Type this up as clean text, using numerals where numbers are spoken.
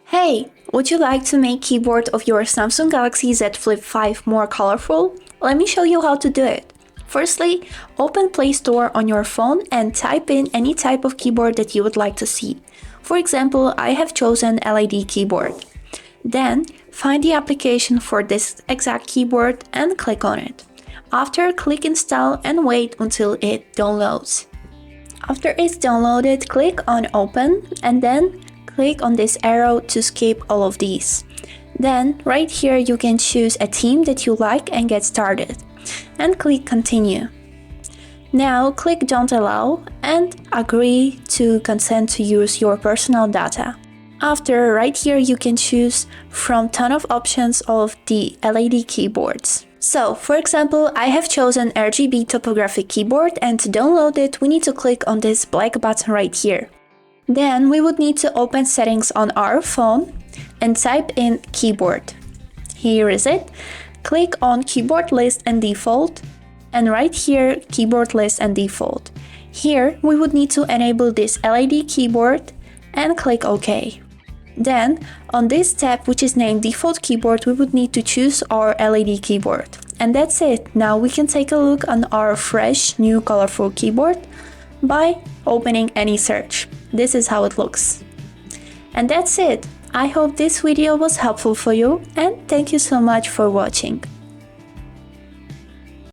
Hey, would you like to make keyboard of your Samsung Galaxy Z Flip 5 more colorful? Let me show you how to do it. Firstly, open Play Store on your phone and type in any type of keyboard that you would like to see. For example, I have chosen LED keyboard. Then, find the application for this exact keyboard and click on it. After, click Install and wait until it downloads. After it's downloaded, click on Open and then click on this arrow to skip all of these. Then, right here you can choose a theme that you like and get started. And click Continue. Now click Don't Allow and agree to consent to use your personal data. After, right here you can choose from ton of options of the LED keyboards. So, for example, I have chosen RGB topographic keyboard, and to download it we need to click on this black button right here. Then we would need to open settings on our phone and type in keyboard. Here is it. Click on keyboard list and default, and right here keyboard list and default. Here we would need to enable this LED keyboard and click OK. Then on this tab, which is named default keyboard, we would need to choose our LED keyboard. And that's it. Now we can take a look on our fresh new colorful keyboard by opening any search. This is how it looks. And that's it. I hope this video was helpful for you, and thank you so much for watching.